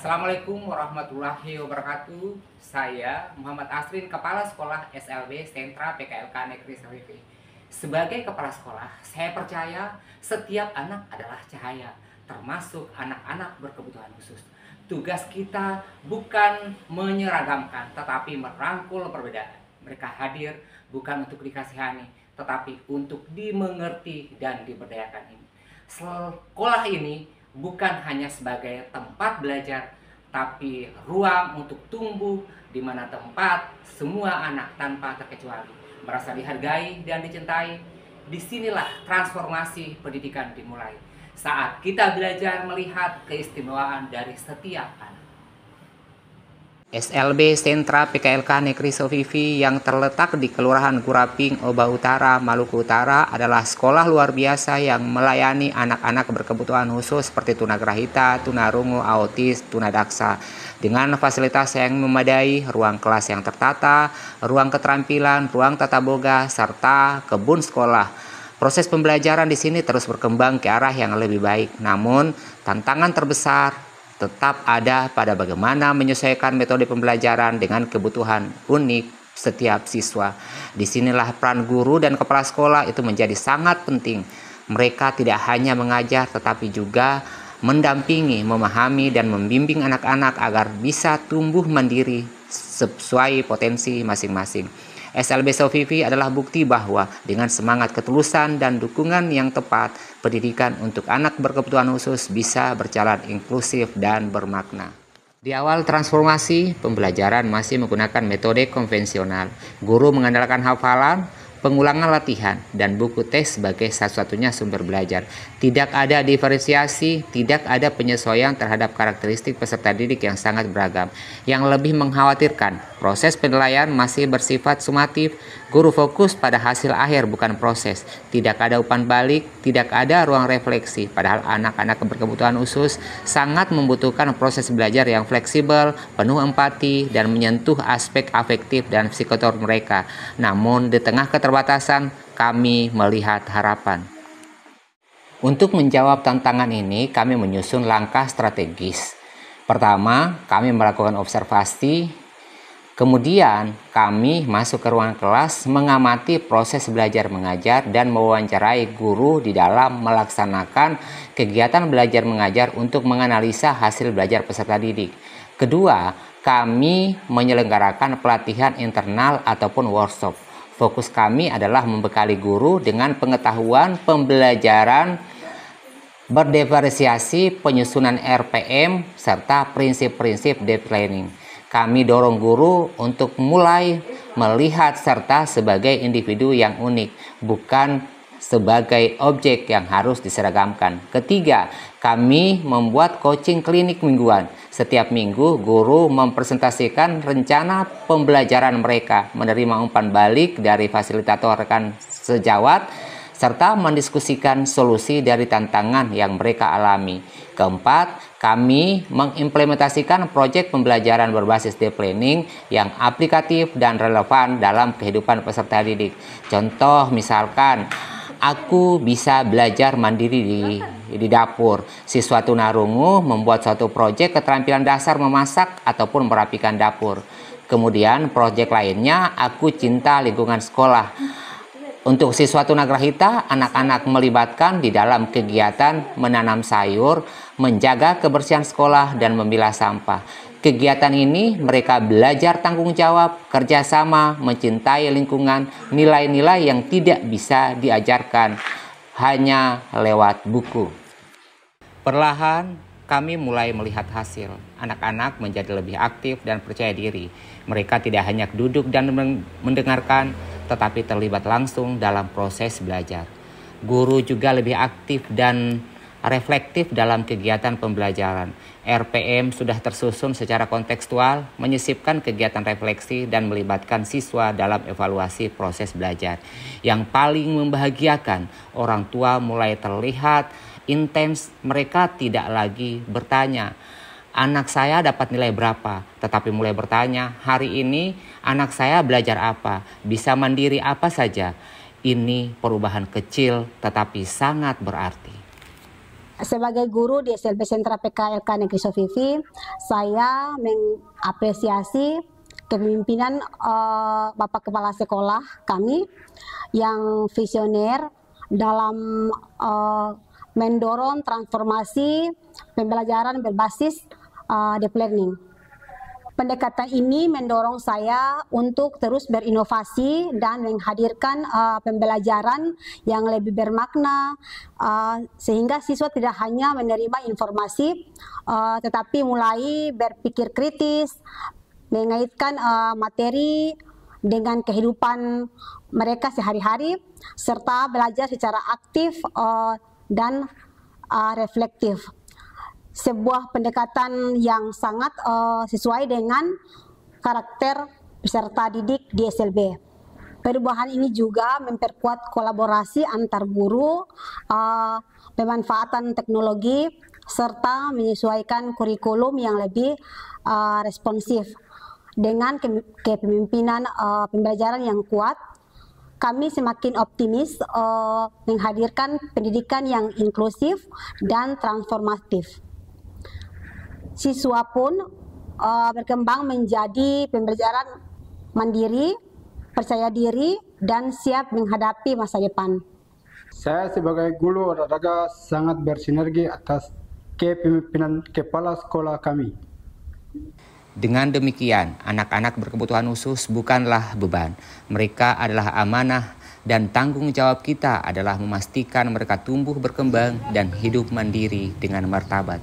Assalamualaikum warahmatullahi wabarakatuh. Saya Muhammad Asrin, Kepala Sekolah SLB Sentra PKLK Negeri Sawifi. Sebagai kepala sekolah, saya percaya setiap anak adalah cahaya, termasuk anak-anak berkebutuhan khusus. Tugas kita bukan menyeragamkan, tetapi merangkul perbedaan. Mereka hadir bukan untuk dikasihani, tetapi untuk dimengerti dan diberdayakan ini. Sekolah ini bukan hanya sebagai tempat belajar, tapi ruang untuk tumbuh, di mana tempat semua anak tanpa terkecuali merasa dihargai dan dicintai. Disinilah transformasi pendidikan dimulai, saat kita belajar melihat keistimewaan dari setiap anak. SLB Sentra PKLK Negeri Sawifi yang terletak di Kelurahan Guraping, Oba Utara, Maluku Utara adalah sekolah luar biasa yang melayani anak-anak berkebutuhan khusus seperti tunagrahita, tunarungu, autis, tunadaksa dengan fasilitas yang memadai, ruang kelas yang tertata, ruang keterampilan, ruang tata boga, serta kebun sekolah. Proses pembelajaran di sini terus berkembang ke arah yang lebih baik. Namun, tantangan terbesar tetap ada pada bagaimana menyesuaikan metode pembelajaran dengan kebutuhan unik setiap siswa. Disinilah peran guru dan kepala sekolah itu menjadi sangat penting. Mereka tidak hanya mengajar tetapi juga mendampingi, memahami, dan membimbing anak-anak agar bisa tumbuh mandiri sesuai potensi masing-masing. SLB Sawifi adalah bukti bahwa dengan semangat ketulusan dan dukungan yang tepat, pendidikan untuk anak berkebutuhan khusus bisa berjalan inklusif dan bermakna. Di awal transformasi, pembelajaran masih menggunakan metode konvensional. Guru mengandalkan hafalan, pengulangan latihan, dan buku tes sebagai satu-satunya sumber belajar. Tidak ada diferensiasi, tidak ada penyesuaian terhadap karakteristik peserta didik yang sangat beragam. Yang lebih mengkhawatirkan, proses penilaian masih bersifat sumatif. Guru fokus pada hasil akhir bukan proses. Tidak ada umpan balik, tidak ada ruang refleksi. Padahal anak-anak berkebutuhan khusus sangat membutuhkan proses belajar yang fleksibel, penuh empati, dan menyentuh aspek afektif dan psikomotor mereka. Namun di tengah keterbatasan, kami melihat harapan. Untuk menjawab tantangan ini, kami menyusun langkah strategis. Pertama, kami melakukan observasi. Kemudian, kami masuk ke ruang kelas, mengamati proses belajar mengajar, dan mewawancarai guru di dalam melaksanakan kegiatan belajar mengajar untuk menganalisa hasil belajar peserta didik. Kedua, kami menyelenggarakan pelatihan internal ataupun workshop. Fokus kami adalah membekali guru dengan pengetahuan pembelajaran berdiferensiasi, penyusunan RPM, serta prinsip-prinsip deep learning. Kami dorong guru untuk mulai melihat serta sebagai individu yang unik, bukan sebagai objek yang harus diseragamkan. Ketiga, kami membuat coaching klinik mingguan. Setiap minggu, guru mempresentasikan rencana pembelajaran mereka, menerima umpan balik dari fasilitator rekan sejawat, serta mendiskusikan solusi dari tantangan yang mereka alami. Keempat, kami mengimplementasikan proyek pembelajaran berbasis deep learning yang aplikatif dan relevan dalam kehidupan peserta didik. Contoh misalkan, aku bisa belajar mandiri di dapur. Siswa tunarungu membuat suatu proyek keterampilan dasar memasak ataupun merapikan dapur. Kemudian proyek lainnya, aku cinta lingkungan sekolah. Untuk siswa tunagrahita, anak-anak melibatkan di dalam kegiatan menanam sayur, menjaga kebersihan sekolah, dan memilah sampah. Kegiatan ini mereka belajar tanggung jawab, kerjasama, mencintai lingkungan, nilai-nilai yang tidak bisa diajarkan hanya lewat buku. Perlahan, kami mulai melihat hasil. Anak-anak menjadi lebih aktif dan percaya diri. Mereka tidak hanya duduk dan mendengarkan, tetapi terlibat langsung dalam proses belajar. Guru juga lebih aktif dan reflektif dalam kegiatan pembelajaran. RPM sudah tersusun secara kontekstual, menyisipkan kegiatan refleksi dan melibatkan siswa dalam evaluasi proses belajar. Yang paling membahagiakan, orang tua mulai terlihat intens. Mereka tidak lagi bertanya, anak saya dapat nilai berapa, tetapi mulai bertanya, hari ini anak saya belajar apa, bisa mandiri apa saja. Ini perubahan kecil tetapi sangat berarti. Sebagai guru di SLB Sentra PKLK Negeri Sofifi, saya mengapresiasi kepemimpinan Bapak Kepala Sekolah kami yang visioner dalam mendorong transformasi pembelajaran berbasis deep learning. Pendekatan ini mendorong saya untuk terus berinovasi dan menghadirkan pembelajaran yang lebih bermakna, sehingga siswa tidak hanya menerima informasi, tetapi mulai berpikir kritis, mengaitkan materi dengan kehidupan mereka sehari-hari, serta belajar secara aktif dan reflektif. Sebuah pendekatan yang sangat sesuai dengan karakter peserta didik di SLB. Perubahan ini juga memperkuat kolaborasi antar guru, pemanfaatan teknologi, serta menyesuaikan kurikulum yang lebih responsif. Dengan kepemimpinan pembelajaran yang kuat, kami semakin optimis menghadirkan pendidikan yang inklusif dan transformatif. Siswa pun berkembang menjadi pembelajaran mandiri, percaya diri, dan siap menghadapi masa depan. Saya sebagai guru olahraga sangat bersinergi atas kepemimpinan kepala sekolah kami. Dengan demikian, anak-anak berkebutuhan khusus bukanlah beban. Mereka adalah amanah, dan tanggung jawab kita adalah memastikan mereka tumbuh berkembang dan hidup mandiri dengan martabat.